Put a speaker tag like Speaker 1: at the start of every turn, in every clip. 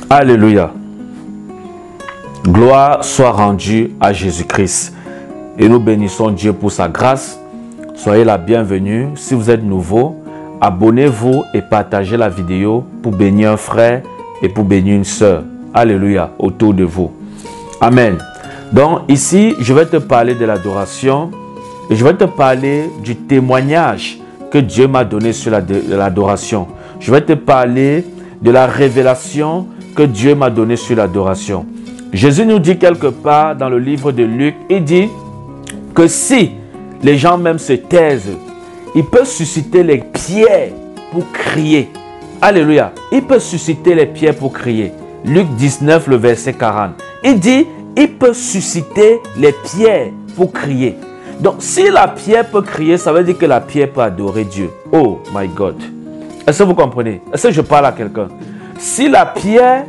Speaker 1: Alléluia. Gloire soit rendue à Jésus-Christ. Et nous bénissons Dieu pour sa grâce. Soyez la bienvenue. Si vous êtes nouveau, abonnez-vous et partagez la vidéo pour bénir un frère et pour bénir une sœur. Alléluia, autour de vous. Amen. Donc ici, je vais te parler de l'adoration et je vais te parler du témoignage que Dieu m'a donné sur l'adoration. Je vais te parler de la révélation que Dieu m'a donnée sur l'adoration. Jésus nous dit quelque part dans le livre de Luc, il dit que si les gens même se taisent, il peut susciter les pierres pour crier. Alléluia. Il peut susciter les pierres pour crier. Luc 19, le verset 40. Il dit, il peut susciter les pierres pour crier. Donc, si la pierre peut crier, ça veut dire que la pierre peut adorer Dieu. Oh my God. Est-ce que vous comprenez? Est-ce que je parle à quelqu'un? Si la pierre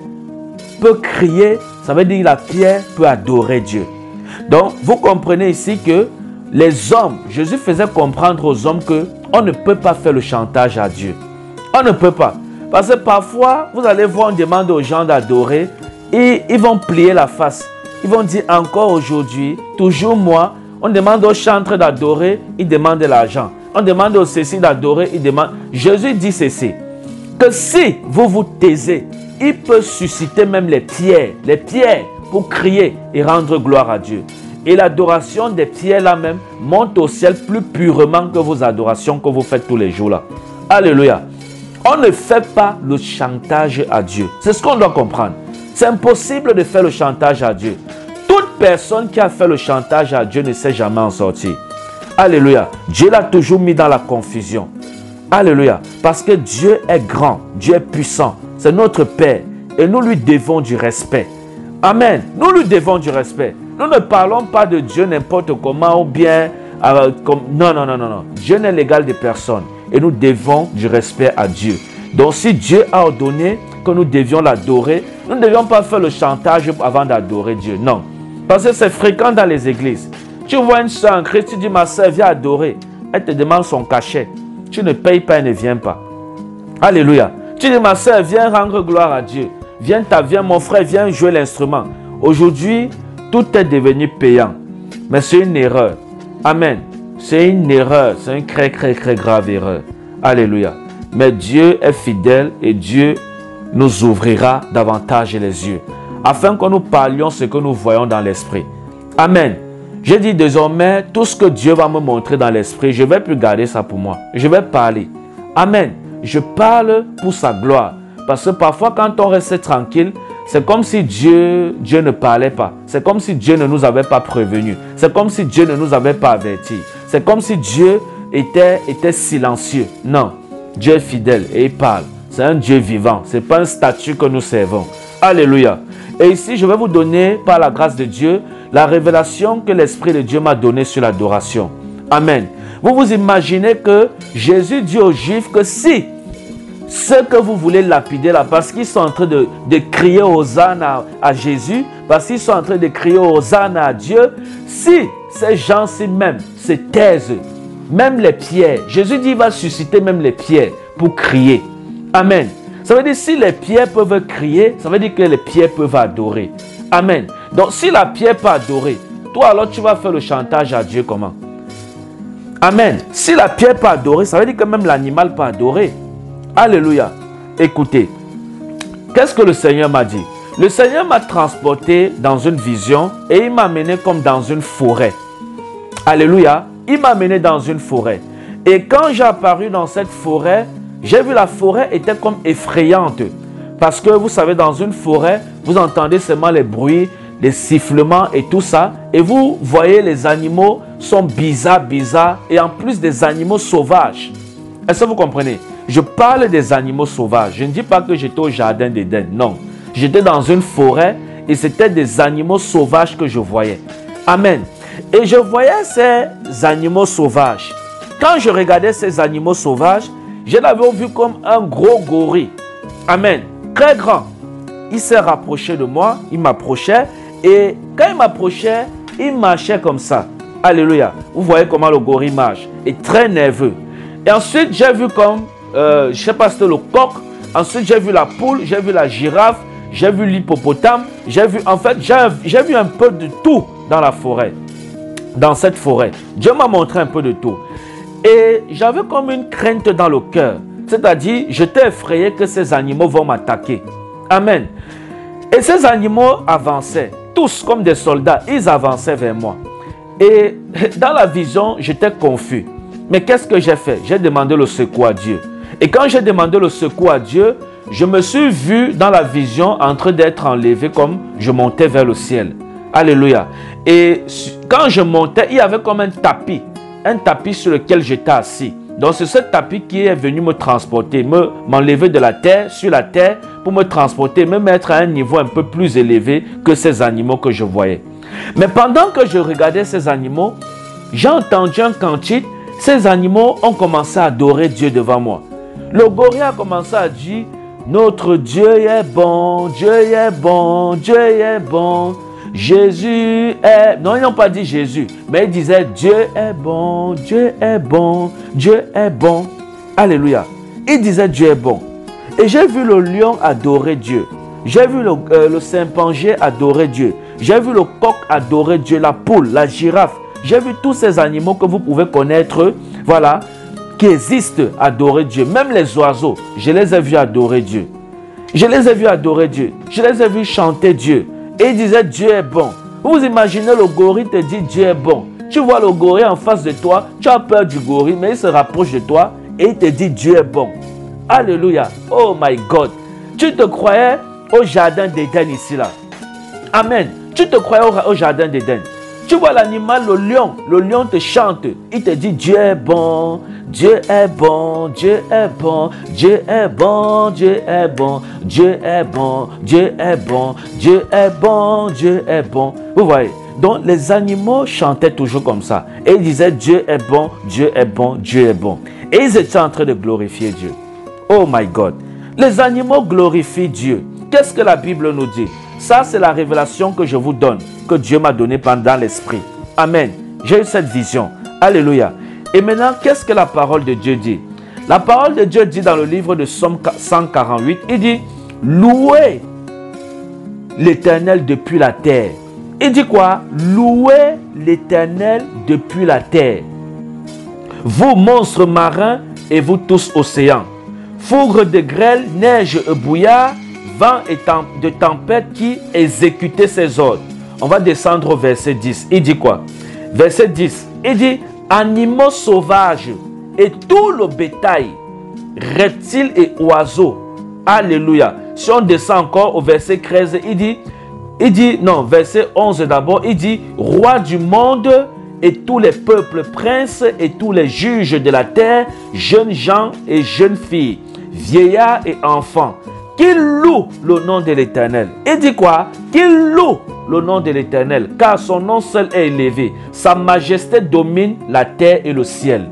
Speaker 1: peut crier, ça veut dire que la pierre peut adorer Dieu. Donc, vous comprenez ici que les hommes, Jésus faisait comprendre aux hommes qu'on ne peut pas faire le chantage à Dieu. On ne peut pas. Parce que parfois, vous allez voir, on demande aux gens d'adorer et ils vont plier la face. Ils vont dire encore aujourd'hui, toujours moi, on demande aux chantres d'adorer, ils demandent de l'argent. On demande aux ceci d'adorer, ils demandent. Jésus dit ceci, que si vous vous taisez, il peut susciter même les pierres pour crier et rendre gloire à Dieu. Et l'adoration des pierres là même monte au ciel plus purement que vos adorations que vous faites tous les jours là. Alléluia. On ne fait pas le chantage à Dieu. C'est ce qu'on doit comprendre. C'est impossible de faire le chantage à Dieu. Toute personne qui a fait le chantage à Dieu ne sait jamais en sortir. Alléluia. Dieu l'a toujours mis dans la confusion. Alléluia. Parce que Dieu est grand, Dieu est puissant. C'est notre Père et nous lui devons du respect. Amen. Nous lui devons du respect. Nous ne parlons pas de Dieu n'importe comment ou bien... Non. Dieu n'est l'égal de personne. Et nous devons du respect à Dieu. Donc si Dieu a ordonné que nous devions l'adorer, nous ne devions pas faire le chantage avant d'adorer Dieu. Non. Parce que c'est fréquent dans les églises. Tu vois une soeur en Christ, tu dis ma soeur viens adorer. Elle te demande son cachet. Tu ne payes pas, elle ne vient pas. Alléluia. Tu dis ma soeur viens rendre gloire à Dieu. Viens mon frère, viens jouer l'instrument. Aujourd'hui, tout est devenu payant. Mais c'est une erreur. Amen. C'est une erreur. C'est une très grave erreur. Alléluia. Mais Dieu est fidèle et Dieu nous ouvrira davantage les yeux. Afin que nous parlions ce que nous voyons dans l'esprit. Amen. Je dis désormais, tout ce que Dieu va me montrer dans l'esprit, je ne vais plus garder ça pour moi. Je vais parler. Amen. Je parle pour sa gloire. Parce que parfois, quand on reste tranquille, c'est comme si Dieu ne parlait pas. C'est comme si Dieu ne nous avait pas prévenus. C'est comme si Dieu ne nous avait pas avertis. C'est comme si Dieu était silencieux. Non, Dieu est fidèle et il parle. C'est un Dieu vivant. Ce n'est pas un statut que nous servons. Alléluia. Et ici, je vais vous donner, par la grâce de Dieu, la révélation que l'Esprit de Dieu m'a donnée sur l'adoration. Amen. Vous vous imaginez que Jésus dit aux Juifs que si ceux que vous voulez lapider là, parce qu'ils sont en train de crier Hosanna à Jésus, parce qu'ils sont en train de crier Hosanna à Dieu, si ces gens-ci même se taisent, même les pierres, Jésus dit qu'il va susciter même les pierres pour crier. Amen. Ça veut dire si les pierres peuvent crier, ça veut dire que les pierres peuvent adorer. Amen. Donc si la pierre peut adorer, toi alors tu vas faire le chantage à Dieu comment? Amen. Si la pierre peut adorer, ça veut dire que même l'animal peut adorer. Alléluia. Écoutez, qu'est-ce que le Seigneur m'a dit? Le Seigneur m'a transporté dans une vision et il m'a amené comme dans une forêt. Alléluia. Il m'a amené dans une forêt. Et quand j'ai apparu dans cette forêt, j'ai vu la forêt était comme effrayante. Parce que vous savez, dans une forêt, vous entendez seulement les bruits, les sifflements et tout ça. Et vous voyez les animaux sont bizarres. Et en plus des animaux sauvages. Est-ce que vous comprenez? Je parle des animaux sauvages. Je ne dis pas que j'étais au jardin d'Éden. Non. J'étais dans une forêt et c'était des animaux sauvages que je voyais. Amen. Et je voyais ces animaux sauvages. Quand je regardais ces animaux sauvages, je l'avais vu comme un gros gorille. Amen. Très grand. Il s'est rapproché de moi. Il m'approchait. Et quand il m'approchait, il marchait comme ça. Alléluia. Vous voyez comment le gorille marche. Et très nerveux. Et ensuite, j'ai vu comme... je ne sais pas si c'était le coq. Ensuite, j'ai vu la poule, j'ai vu la girafe, j'ai vu l'hippopotame, j'ai vu, en fait, j'ai vu un peu de tout dans la forêt, dans cette forêt. Dieu m'a montré un peu de tout. Et j'avais comme une crainte dans le cœur. C'est-à-dire, j'étais effrayé que ces animaux vont m'attaquer. Amen. Et ces animaux avançaient, tous comme des soldats, ils avançaient vers moi. Et dans la vision, j'étais confus. Mais qu'est-ce que j'ai fait? J'ai demandé le secours à Dieu. Et quand j'ai demandé le secours à Dieu, je me suis vu dans la vision en train d'être enlevé comme je montais vers le ciel. Alléluia. Et quand je montais, il y avait comme un tapis sur lequel j'étais assis. Donc c'est ce tapis qui est venu me transporter, m'enlever de la terre, sur la terre, pour me transporter, me mettre à un niveau un peu plus élevé que ces animaux que je voyais. Mais pendant que je regardais ces animaux, j'ai entendu un cantique. Ces animaux ont commencé à adorer Dieu devant moi. Le gorille a commencé à dire, notre Dieu est bon, Dieu est bon, Dieu est bon. Jésus est... Non, ils n'ont pas dit Jésus, mais ils disaient Dieu est bon, Dieu est bon, Dieu est bon. Alléluia. Ils disaient Dieu est bon. Et j'ai vu le lion adorer Dieu. J'ai vu le chimpanzé adorer Dieu. J'ai vu le coq adorer Dieu, la poule, la girafe. J'ai vu tous ces animaux que vous pouvez connaître, voilà, qui existent adorer Dieu. Même les oiseaux, je les ai vus adorer Dieu. Je les ai vus adorer Dieu. Je les ai vus chanter Dieu. Et il disait Dieu est bon. Vous imaginez le gorille te dit Dieu est bon. Tu vois le gorille en face de toi, tu as peur du gorille, mais il se rapproche de toi et il te dit Dieu est bon. Alléluia. Oh my God. Tu te croyais au jardin d'Éden ici là. Amen. Tu te croyais au jardin d'Éden. Tu vois l'animal, le lion te chante. Il te dit Dieu est bon, Dieu est bon, Dieu est bon, Dieu est bon, Dieu est bon, Dieu est bon, Dieu est bon, Dieu est bon, Dieu est bon. Vous voyez? Donc les animaux chantaient toujours comme ça. Et ils disaient Dieu est bon, Dieu est bon, Dieu est bon. Et ils étaient en train de glorifier Dieu. Oh my God. Les animaux glorifient Dieu. Qu'est-ce que la Bible nous dit? Ça, c'est la révélation que je vous donne, que Dieu m'a donnée pendant l'esprit. Amen. J'ai eu cette vision. Alléluia. Et maintenant, qu'est-ce que la parole de Dieu dit? La parole de Dieu dit dans le livre de Psaume 148, il dit, louez l'Éternel depuis la terre. Il dit quoi? Louez l'Éternel depuis la terre. Vous, monstres marins, et vous tous océans. Fougre de grêle, neige et brouillard, vent et de tempête qui exécutait ses ordres. On va descendre au verset 10. Il dit quoi? Verset 10. Il dit, animaux sauvages et tout le bétail, reptiles et oiseaux. Alléluia. Si on descend encore au verset 13, il dit, non, verset 11 d'abord, il dit, roi du monde et tous les peuples, princes et tous les juges de la terre, jeunes gens et jeunes filles, vieillards et enfants, qu'il loue le nom de l'Éternel. Il dit quoi? Qu'il loue le nom de l'Éternel, car son nom seul est élevé. Sa majesté domine la terre et le ciel.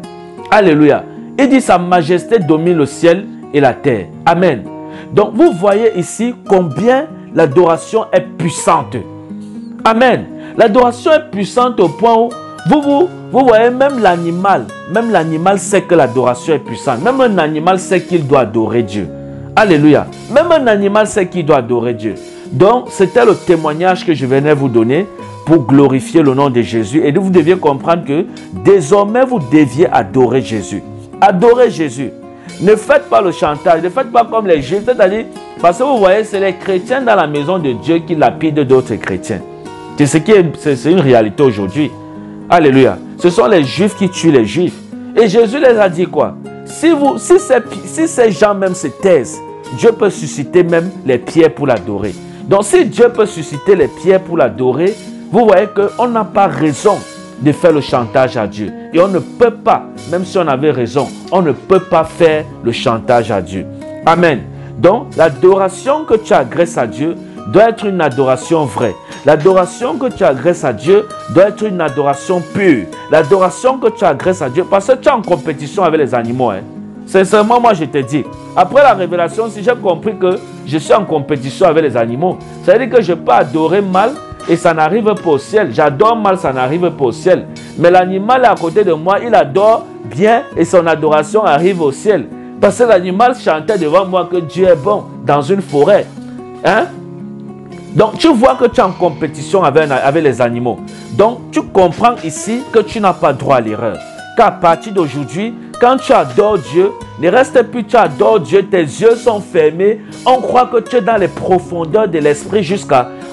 Speaker 1: Alléluia. Il dit sa majesté domine le ciel et la terre. Amen. Donc vous voyez ici combien l'adoration est puissante. Amen. L'adoration est puissante au point où vous voyez même l'animal sait que l'adoration est puissante. Même un animal sait qu'il doit adorer Dieu. Alléluia. Même un animal sait qu'il doit adorer Dieu. Donc, c'était le témoignage que je venais vous donner pour glorifier le nom de Jésus. Et vous deviez comprendre que désormais, vous deviez adorer Jésus. Adorez Jésus. Ne faites pas le chantage. Ne faites pas comme les Juifs. C'est-à-dire, parce que vous voyez, c'est les chrétiens dans la maison de Dieu qui lapident d'autres chrétiens. C'est une réalité aujourd'hui. Alléluia. Ce sont les Juifs qui tuent les Juifs. Et Jésus les a dit quoi? Si ces gens même se taisent, Dieu peut susciter même les pierres pour l'adorer. Donc si Dieu peut susciter les pierres pour l'adorer, vous voyez qu'on n'a pas raison de faire le chantage à Dieu. Et on ne peut pas, même si on avait raison, on ne peut pas faire le chantage à Dieu. Amen. Donc l'adoration que tu agresses à Dieu doit être une adoration vraie. L'adoration que tu agresses à Dieu doit être une adoration pure. L'adoration que tu agresses à Dieu, parce que tu es en compétition avec les animaux. Sincèrement, moi je te dis, après la révélation, si j'ai compris que je suis en compétition avec les animaux, ça veut dire que je peux adorer mal et ça n'arrive pas au ciel. J'adore mal, ça n'arrive pas au ciel. Mais l'animal à côté de moi, il adore bien et son adoration arrive au ciel. Parce que l'animal chantait devant moi que Dieu est bon dans une forêt. Hein? Donc, tu vois que tu es en compétition avec les animaux. Donc, tu comprends ici que tu n'as pas droit à l'erreur. Qu'à partir d'aujourd'hui, quand tu adores Dieu, ne reste plus tu adores Dieu, tes yeux sont fermés. On croit que tu es dans les profondeurs de l'esprit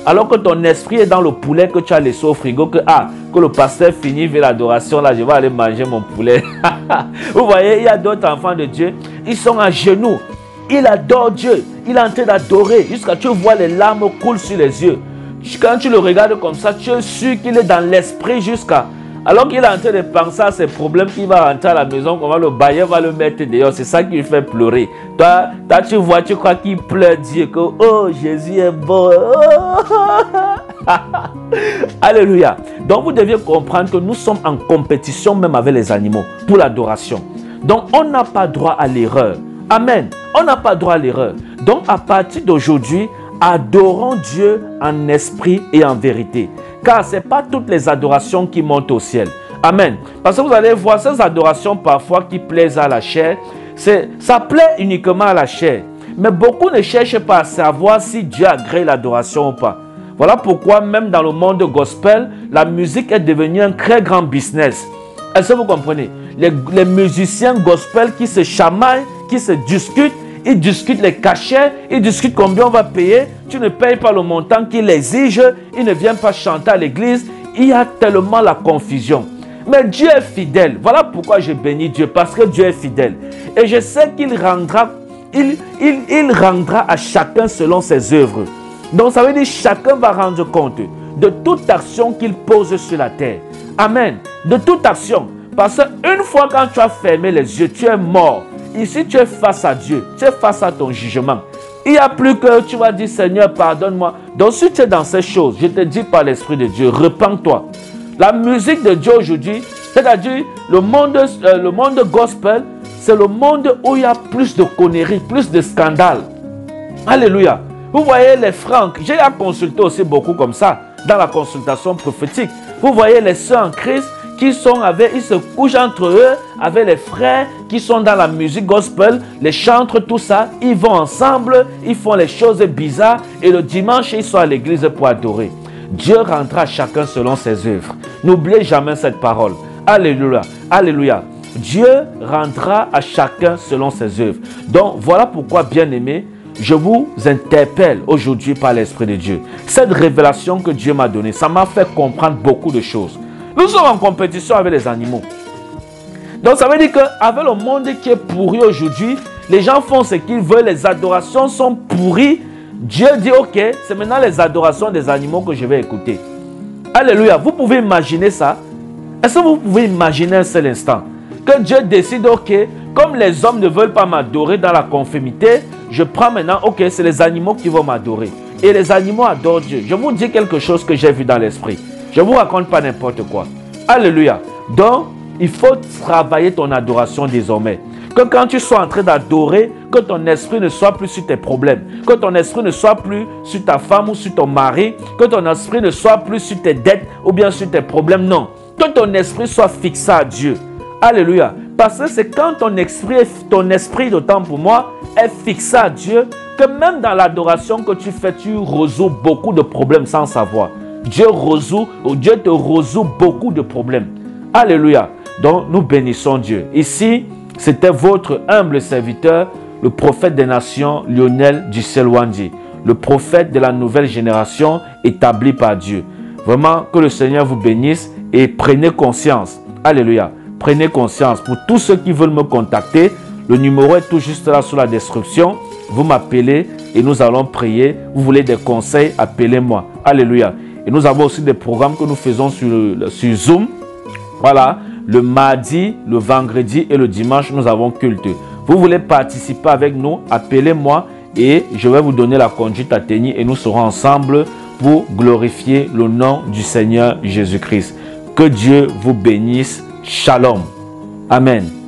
Speaker 1: alors que ton esprit est dans le poulet que tu as laissé au frigo. Que le pasteur finit vers l'adoration, là, je vais aller manger mon poulet. Vous voyez, il y a d'autres enfants de Dieu, ils sont à genoux. Il adore Dieu, il est en train d'adorer jusqu'à ce que tu vois les larmes couler sur les yeux. Quand tu le regardes comme ça, tu es sûr qu'il est dans l'esprit alors qu'il est en train de penser à ses problèmes, qu'il va rentrer à la maison, comment le bailleur va le mettre dehors. C'est ça qui lui fait pleurer. Toi, tu vois, tu crois qu'il pleure Dieu, que oh, Jésus est bon. Oh. Alléluia. Donc vous deviez comprendre que nous sommes en compétition même avec les animaux pour l'adoration. Donc on n'a pas droit à l'erreur. Amen. On n'a pas droit à l'erreur. Donc à partir d'aujourd'hui, adorons Dieu en esprit et en vérité. Car ce n'est pas toutes les adorations qui montent au ciel. Amen. Parce que vous allez voir ces adorations parfois qui plaisent à la chair. Ça plaît uniquement à la chair. Mais beaucoup ne cherchent pas à savoir si Dieu agrée l'adoration ou pas. Voilà pourquoi même dans le monde gospel, la musique est devenue un très grand business. Est-ce que vous comprenez? Les musiciens gospel qui se chamaillent, qui se discutent, ils discutent les cachets, ils discutent combien on va payer. Tu ne payes pas le montant qu'ils exigent, ils ne viennent pas chanter à l'église. Il y a tellement la confusion. Mais Dieu est fidèle. Voilà pourquoi je bénis Dieu, parce que Dieu est fidèle. Et je sais qu'il rendra, il rendra à chacun selon ses œuvres. Donc ça veut dire que chacun va rendre compte de toute action qu'il pose sur la terre. Amen. De toute action. Parce qu'une fois quand tu as fermé les yeux, tu es mort. Ici, tu es face à Dieu. Tu es face à ton jugement. Il n'y a plus que tu vas dire, Seigneur, pardonne-moi. Donc, si tu es dans ces choses, je te dis par l'Esprit de Dieu, repens-toi. La musique de Dieu aujourd'hui, c'est-à-dire le monde gospel, c'est le monde où il y a plus de conneries, plus de scandales. Alléluia. Vous voyez les francs, j'ai consulté aussi beaucoup comme ça, dans la consultation prophétique. Vous voyez les sœurs en Christ, qui sont avec, ils se couchent entre eux, avec les frères qui sont dans la musique gospel, les chantres, tout ça, ils vont ensemble, ils font les choses bizarres et le dimanche, ils sont à l'église pour adorer. Dieu rendra chacun selon ses œuvres. N'oubliez jamais cette parole. Alléluia. Alléluia. Dieu rendra à chacun selon ses œuvres. Donc, voilà pourquoi, bien-aimés, je vous interpelle aujourd'hui par l'Esprit de Dieu. Cette révélation que Dieu m'a donnée, ça m'a fait comprendre beaucoup de choses. Nous sommes en compétition avec les animaux. Donc ça veut dire qu'avec le monde qui est pourri aujourd'hui, les gens font ce qu'ils veulent, les adorations sont pourries. Dieu dit, ok, c'est maintenant les adorations des animaux que je vais écouter. Alléluia, vous pouvez imaginer ça? Est-ce que vous pouvez imaginer un seul instant que Dieu décide, ok, comme les hommes ne veulent pas m'adorer dans la conformité, je prends maintenant, ok, c'est les animaux qui vont m'adorer. Et les animaux adorent Dieu. Je vous dis quelque chose que j'ai vu dans l'esprit. Je ne vous raconte pas n'importe quoi. Alléluia. Donc, il faut travailler ton adoration désormais. Que quand tu sois en train d'adorer, que ton esprit ne soit plus sur tes problèmes. Que ton esprit ne soit plus sur ta femme ou sur ton mari. Que ton esprit ne soit plus sur tes dettes ou bien sur tes problèmes. Non. Que ton esprit soit fixé à Dieu. Alléluia. Parce que c'est quand ton esprit, d'autant pour moi, est fixé à Dieu, que même dans l'adoration que tu fais, tu résous beaucoup de problèmes sans savoir. Dieu te résout beaucoup de problèmes. Alléluia. Donc, nous bénissons Dieu. Ici, c'était votre humble serviteur, le prophète des nations, Lionel Ducelwandi, le prophète de la nouvelle génération établi par Dieu. Vraiment, que le Seigneur vous bénisse et prenez conscience. Alléluia. Prenez conscience. Pour tous ceux qui veulent me contacter, le numéro est tout juste là sous la description. Vous m'appelez et nous allons prier. Vous voulez des conseils, appelez-moi. Alléluia. Et nous avons aussi des programmes que nous faisons sur Zoom. Voilà, le mardi, le vendredi et le dimanche, nous avons culte. Vous voulez participer avec nous, appelez-moi et je vais vous donner la conduite à tenir et nous serons ensemble pour glorifier le nom du Seigneur Jésus-Christ. Que Dieu vous bénisse. Shalom. Amen.